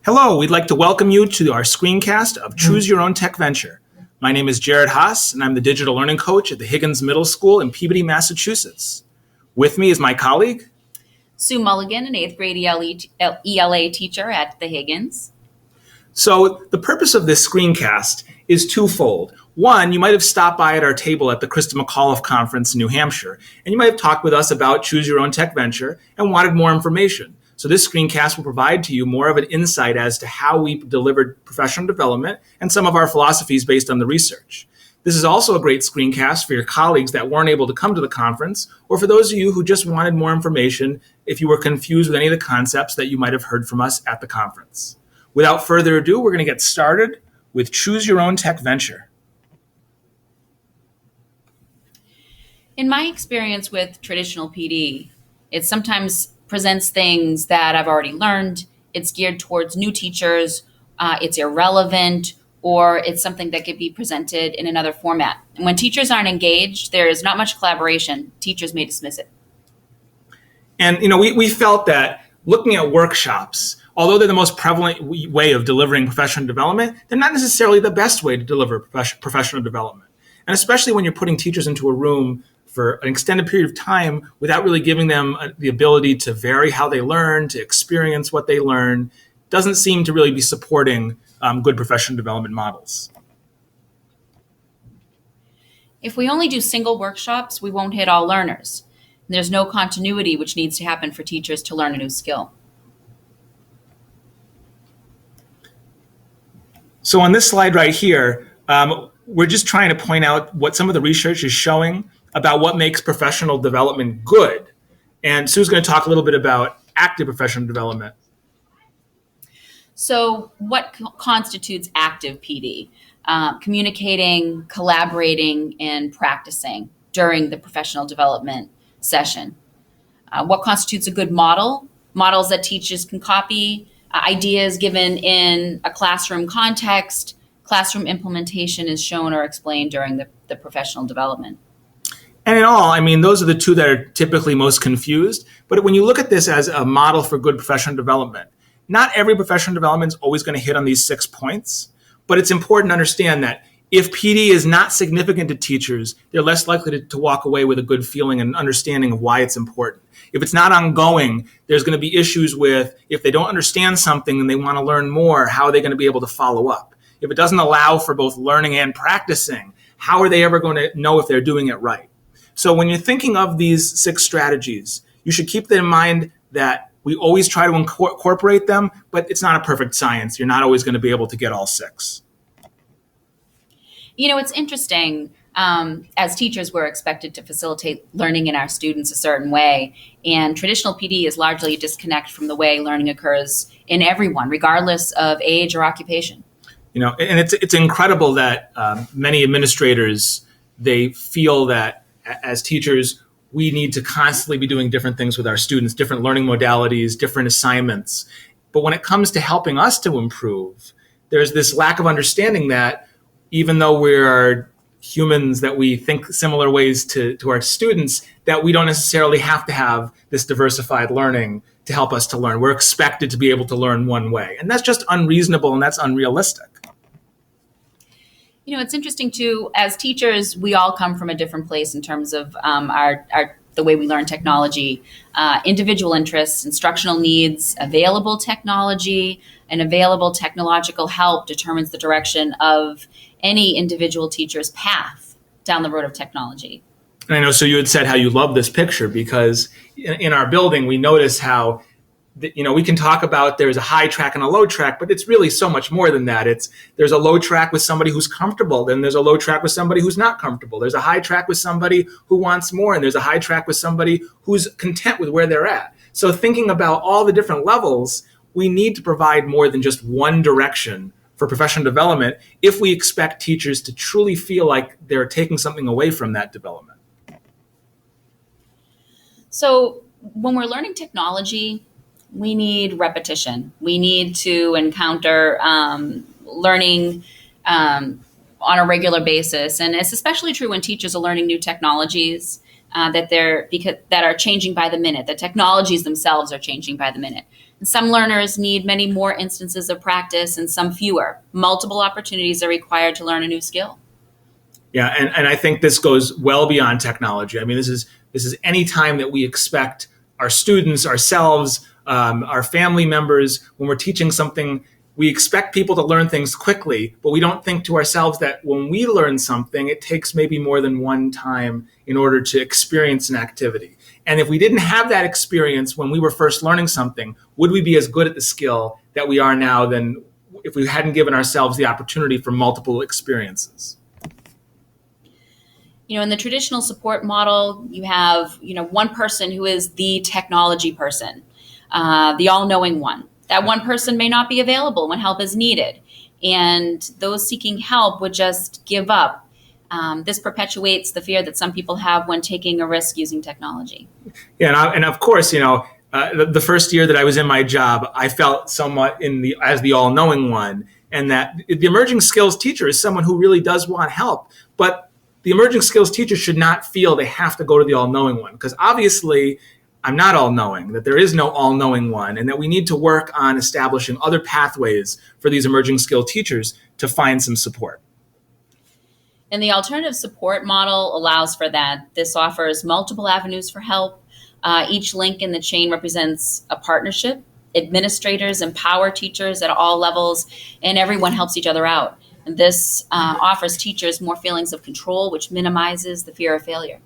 Hello, we'd like to welcome you to our screencast of Choose-Your-Own-Techventure. My name is Jared Haas, and I'm the Digital Learning Coach at the Higgins Middle School in Peabody, Massachusetts. With me is my colleague, Sue Mulligan, an 8th grade ELA teacher at the Higgins. So the purpose of this screencast is twofold. One, you might have stopped by at our table at the Krista McAuliffe Conference in New Hampshire, and you might have talked with us about Choose-Your-Own-Techventure and wanted more information. So this screencast will provide to you more of an insight as to how we delivered professional development and some of our philosophies based on the research. This is also a great screencast for your colleagues that weren't able to come to the conference, or for those of you who just wanted more information if you were confused with any of the concepts that you might have heard from us at the conference. Without further ado, we're going to get started with Choose-Your-Own-Techventure. In my experience with traditional PD, it sometimes presents things that I've already learned. It's geared towards new teachers, it's irrelevant, or it's something that could be presented in another format. And when teachers aren't engaged, there is not much collaboration. Teachers may dismiss it. And we felt that looking at workshops, although they're the most prevalent way of delivering professional development, they're not necessarily the best way to deliver professional development. And especially when you're putting teachers into a room for an extended period of time without really giving them the ability to vary how they learn, to experience what they learn, doesn't seem to really be supporting good professional development models. If we only do single workshops, we won't hit all learners. There's no continuity which needs to happen for teachers to learn a new skill. So on this slide right here, we're just trying to point out what some of the research is showing about what makes professional development good. And Sue's going to talk a little bit about active professional development. So what constitutes active PD? Communicating, collaborating, and practicing during the professional development session. What constitutes a good model? Models that teachers can copy, ideas given in a classroom context. Classroom implementation is shown or explained during the professional development. And in all, those are the two that are typically most confused. But when you look at this as a model for good professional development, not every professional development is always going to hit on these 6 points. But it's important to understand that if PD is not significant to teachers, they're less likely to walk away with a good feeling and understanding of why it's important. If it's not ongoing, there's going to be issues with if they don't understand something and they want to learn more, how are they going to be able to follow up? If it doesn't allow for both learning and practicing, how are they ever going to know if they're doing it right? So when you're thinking of these 6 strategies, you should keep in mind that we always try to incorporate them, but it's not a perfect science. You're not always going to be able to get all 6. It's interesting. As teachers, we're expected to facilitate learning in our students a certain way. And traditional PD is largely a disconnect from the way learning occurs in everyone, regardless of age or occupation. And it's incredible that many administrators, they feel that as teachers, we need to constantly be doing different things with our students, different learning modalities, different assignments. But when it comes to helping us to improve, there's this lack of understanding that even though we are humans that we think similar ways to our students, that we don't necessarily have to have this diversified learning to help us to learn. We're expected to be able to learn one way. And that's just unreasonable and that's unrealistic. It's interesting too, as teachers, we all come from a different place in terms of the way we learn technology, individual interests, instructional needs, available technology, and available technological help determines the direction of any individual teacher's path down the road of technology. And I know, so you had said how you love this picture because in our building, we notice how we can talk about there's a high track and a low track, but it's really so much more than that. There's a low track with somebody who's comfortable, then there's a low track with somebody who's not comfortable. There's a high track with somebody who wants more, and there's a high track with somebody who's content with where they're at. So thinking about all the different levels, we need to provide more than just one direction for professional development if we expect teachers to truly feel like they're taking something away from that development. So when we're learning technology, we need repetition. We need to encounter learning on a regular basis. And it's especially true when teachers are learning new technologies. that are changing by the minute. The technologies themselves are changing by the minute. And some learners need many more instances of practice and some fewer. Multiple opportunities are required to learn a new skill. Yeah, and I think this goes well beyond technology. I mean, this is any time that we expect our students, ourselves, our family members, when we're teaching something, we expect people to learn things quickly, but we don't think to ourselves that when we learn something, it takes maybe more than one time in order to experience an activity. And if we didn't have that experience when we were first learning something, would we be as good at the skill that we are now than if we hadn't given ourselves the opportunity for multiple experiences? In the traditional support model, you have, one person who is the technology person, the all-knowing one. That one person may not be available when help is needed, and those seeking help would just give up. This perpetuates the fear that some people have when taking a risk using technology. Yeah, and of course, the first year that I was in my job, I felt somewhat as the all-knowing one, and that the emerging skills teacher is someone who really does want help, but the emerging skills teacher should not feel they have to go to the all-knowing one, because obviously I'm not all-knowing, that there is no all-knowing one, and that we need to work on establishing other pathways for these emerging skill teachers to find some support. And the alternative support model allows for that. This offers multiple avenues for help. Each link in the chain represents a partnership. Administrators empower teachers at all levels, and everyone helps each other out. And this offers teachers more feelings of control, which minimizes the fear of failure.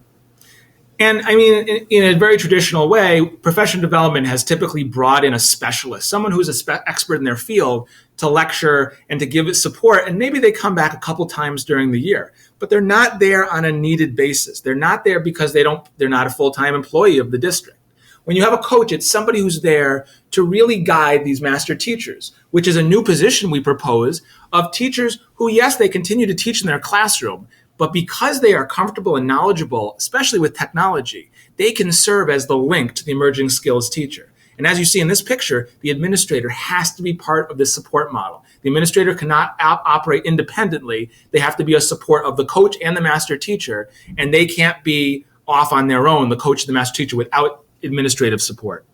And I mean, in a very traditional way, professional development has typically brought in a specialist, someone who's an expert in their field, to lecture and to give it support. And maybe they come back a couple times during the year, but they're not there on a needed basis. They're not there because they're not a full-time employee of the district. When you have a coach, it's somebody who's there to really guide these master teachers, which is a new position we propose of teachers who, yes, they continue to teach in their classroom, but because they are comfortable and knowledgeable, especially with technology, they can serve as the link to the emerging skills teacher. And as you see in this picture, the administrator has to be part of this support model. The administrator cannot operate independently. They have to be a support of the coach and the master teacher, and they can't be off on their own, the coach and the master teacher, without administrative support.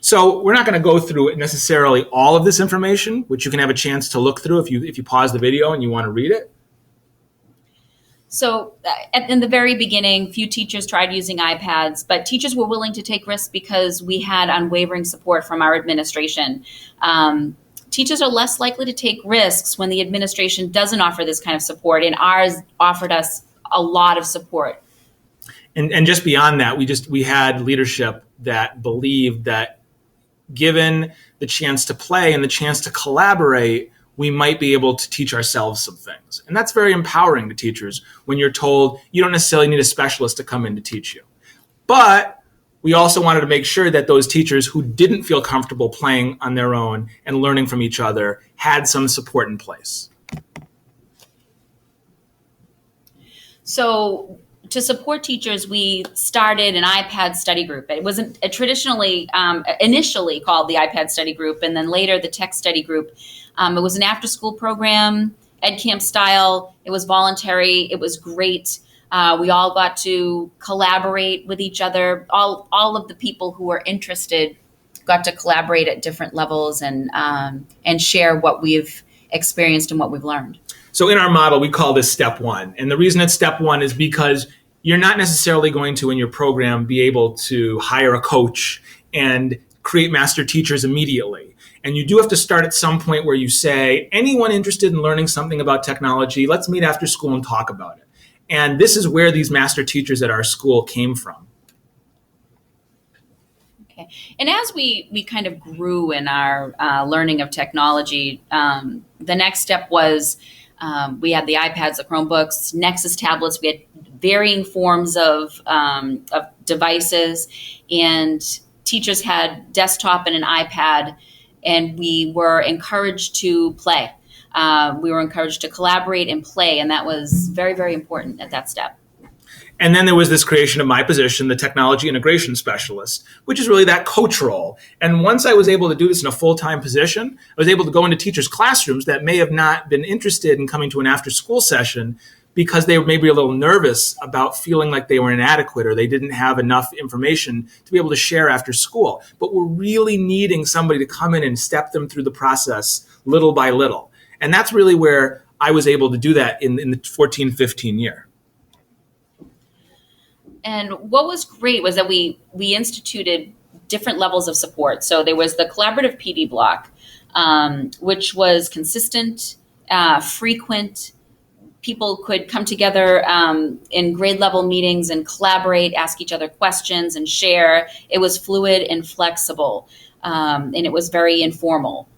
So we're not going to go through necessarily all of this information, which you can have a chance to look through if you pause the video and you want to read it. So in the very beginning, few teachers tried using iPads, but teachers were willing to take risks because we had unwavering support from our administration. Teachers are less likely to take risks when the administration doesn't offer this kind of support, and ours offered us a lot of support. And just beyond that, we had leadership that believed that given the chance to play and the chance to collaborate, we might be able to teach ourselves some things. And that's very empowering to teachers when you're told you don't necessarily need a specialist to come in to teach you. But we also wanted to make sure that those teachers who didn't feel comfortable playing on their own and learning from each other had some support in place. So to support teachers, we started an iPad study group. It wasn't initially called the iPad study group, and then later the tech study group. It was an after-school program, ed camp style. It was voluntary. It was great. We all got to collaborate with each other. All of the people who were interested got to collaborate at different levels and share what we've experienced and what we've learned. So in our model, we call this step one. And the reason it's step one is because you're not necessarily going to, in your program, be able to hire a coach and create master teachers immediately. And you do have to start at some point where you say, anyone interested in learning something about technology, let's meet after school and talk about it. And this is where these master teachers at our school came from. Okay. And as we kind of grew in our learning of technology, the next step was we had the iPads, the Chromebooks, Nexus tablets. We had varying forms of devices, and teachers had desktop and an iPad, and we were encouraged to play. We were encouraged to collaborate and play, and that was very, very important at that step. And then there was this creation of my position, the technology integration specialist, which is really that coach role. And once I was able to do this in a full-time position, I was able to go into teachers' classrooms that may have not been interested in coming to an after-school session because they were maybe a little nervous about feeling like they were inadequate or they didn't have enough information to be able to share after school, but were really needing somebody to come in and step them through the process little by little. And that's really where I was able to do that in the 14-15 year. And what was great was that we instituted different levels of support. So there was the collaborative PD block, which was consistent, frequent. People could come together in grade level meetings and collaborate, ask each other questions and share. It was fluid and flexible, and it was very informal.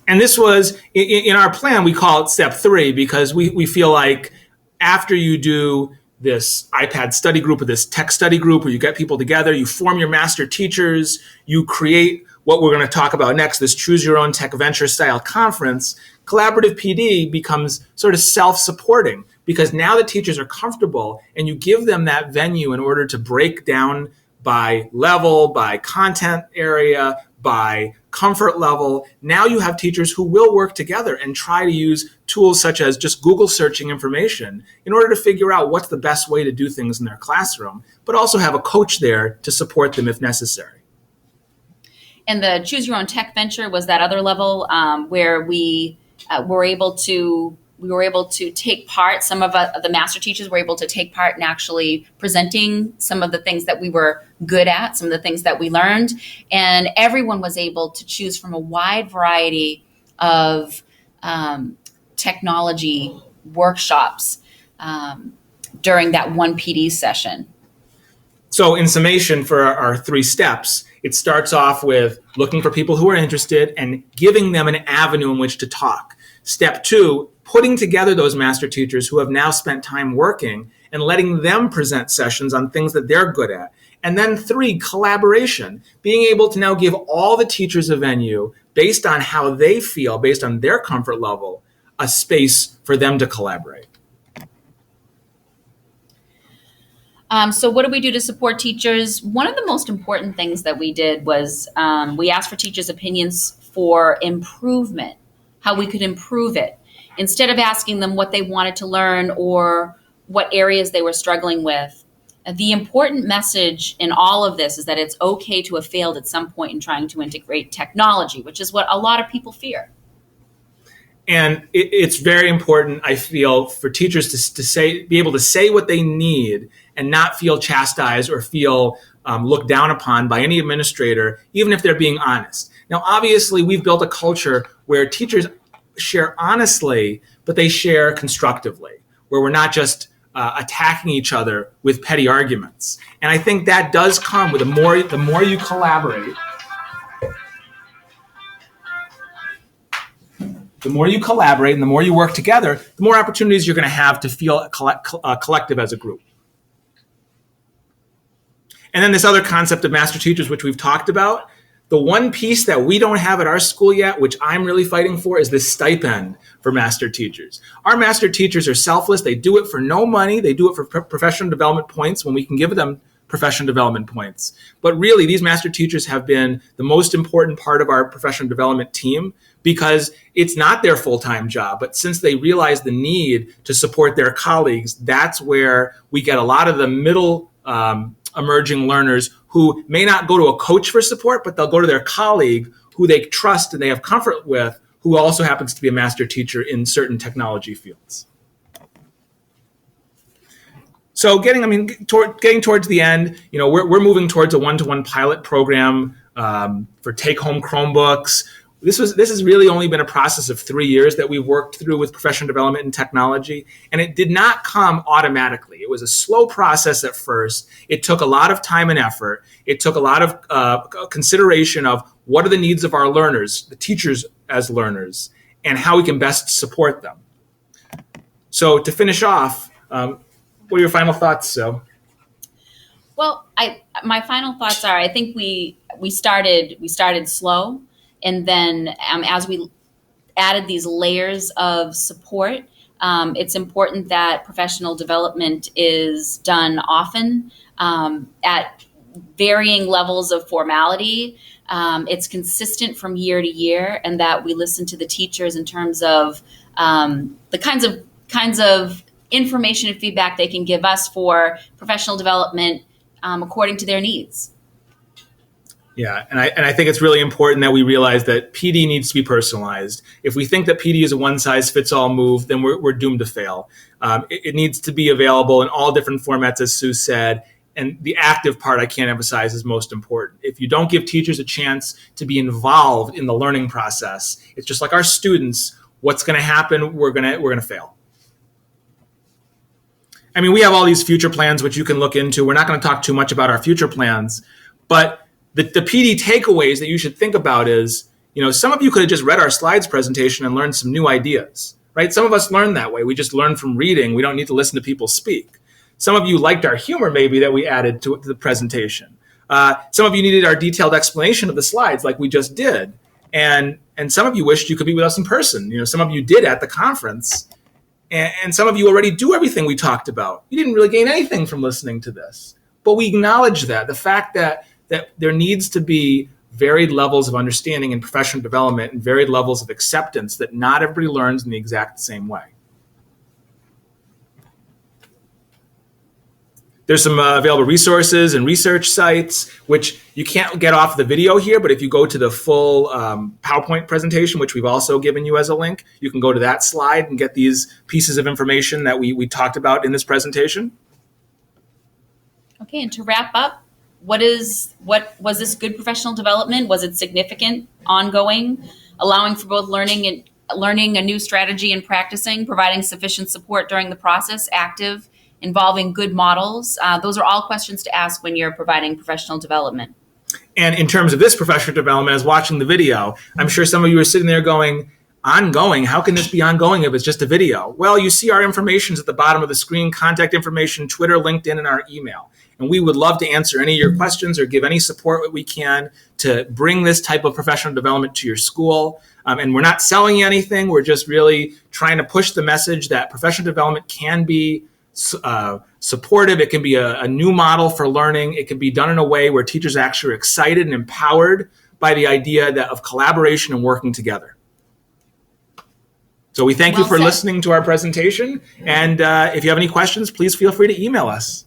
And this was, in our plan, we call it step 3, because we feel like after you do this iPad study group or this tech study group where you get people together, you form your master teachers, you create what we're going to talk about next, this Choose-Your-Own-Techventure style conference, collaborative PD becomes sort of self-supporting, because now the teachers are comfortable and you give them that venue in order to break down by level, by content area, by comfort level. Now you have teachers who will work together and try to use tools such as just Google searching information in order to figure out what's the best way to do things in their classroom, but also have a coach there to support them if necessary. And the Choose-Your-Own-Techventure was that other level where we were able to take part. Some of the master teachers were able to take part in actually presenting some of the things that we were good at, some of the things that we learned. And everyone was able to choose from a wide variety of technology workshops during that one PD session. So in summation for our 3 steps, it starts off with looking for people who are interested and giving them an avenue in which to talk. Step 2, putting together those master teachers who have now spent time working and letting them present sessions on things that they're good at. And then 3, collaboration, being able to now give all the teachers a venue based on how they feel, based on their comfort level, a space for them to collaborate. So what do we do to support teachers? One of the most important things that we did was we asked for teachers' opinions for improvement, how we could improve it. Instead of asking them what they wanted to learn or what areas they were struggling with, the important message in all of this is that it's okay to have failed at some point in trying to integrate technology, which is what a lot of people fear. And it's very important, I feel, for teachers to be able to say what they need and not feel chastised or feel looked down upon by any administrator, even if they're being honest. Now, obviously, we've built a culture where teachers share honestly, but they share constructively, where we're not just attacking each other with petty arguments. And I think that does come with the more you collaborate. The more you collaborate and the more you work together, the more opportunities you're going to have to feel collective as a group. And then this other concept of master teachers, which we've talked about, the one piece that we don't have at our school yet, which I'm really fighting for, is this stipend for master teachers. Our master teachers are selfless. They do it for no money. They do it for professional development points when we can give them professional development points. But really, these master teachers have been the most important part of our professional development team because it's not their full-time job. But since they realize the need to support their colleagues, that's where we get a lot of the middle emerging learners who may not go to a coach for support, but they'll go to their colleague who they trust and they have comfort with, who also happens to be a master teacher in certain technology fields. So getting towards the end, we're moving towards a one-to-one pilot program for take-home Chromebooks. This has really only been a process of 3 years that we've worked through with professional development and technology, and it did not come automatically. It was a slow process at first. It took a lot of time and effort. It took a lot of consideration of what are the needs of our learners, the teachers as learners, and how we can best support them. So to finish off, what are your final thoughts, So? Well, my final thoughts are, I think we started slow, and then as we added these layers of support, it's important that professional development is done often at varying levels of formality. It's consistent from year to year, and that we listen to the teachers in terms of the kinds of information and feedback they can give us for professional development according to their needs. Yeah, and I think it's really important that we realize that PD needs to be personalized. If we think that PD is a one-size-fits-all move, then we're doomed to fail. It needs to be available in all different formats, as Sue said, and the active part I can't emphasize is most important. If you don't give teachers a chance to be involved in the learning process, it's just like our students. What's going to happen? We're going to fail. I mean, we have all these future plans which you can look into. We're not going to talk too much about our future plans, but the PD takeaways that you should think about is, some of you could have just read our slides presentation and learned some new ideas, right? Some of us learn that way. We just learn from reading. We don't need to listen to people speak. Some of you liked our humor maybe that we added to the presentation. Some of you needed our detailed explanation of the slides like we just did. And some of you wished you could be with us in person. Some of you did at the conference. And some of you already do everything we talked about. You didn't really gain anything from listening to this. But we acknowledge that, the fact that there needs to be varied levels of understanding and professional development and varied levels of acceptance that not everybody learns in the exact same way. There's some available resources and research sites, which you can't get off the video here, but if you go to the full PowerPoint presentation, which we've also given you as a link, you can go to that slide and get these pieces of information that we talked about in this presentation. Okay, and to wrap up, what was this good professional development? Was it significant, ongoing, allowing for both learning a new strategy and practicing, providing sufficient support during the process, active, involving good models? Those are all questions to ask when you're providing professional development. And in terms of this professional development, as watching the video, I'm sure some of you are sitting there going, ongoing? How can this be ongoing if it's just a video? Well, you see our information's at the bottom of the screen, contact information, Twitter, LinkedIn, and our email. And we would love to answer any of your questions or give any support that we can to bring this type of professional development to your school. And we're not selling you anything. We're just really trying to push the message that professional development can be supportive. It can be a new model for learning. It can be done in a way where teachers actually are excited and empowered by the idea of collaboration and working together. So we thank you for listening to our presentation. And if you have any questions, please feel free to email us.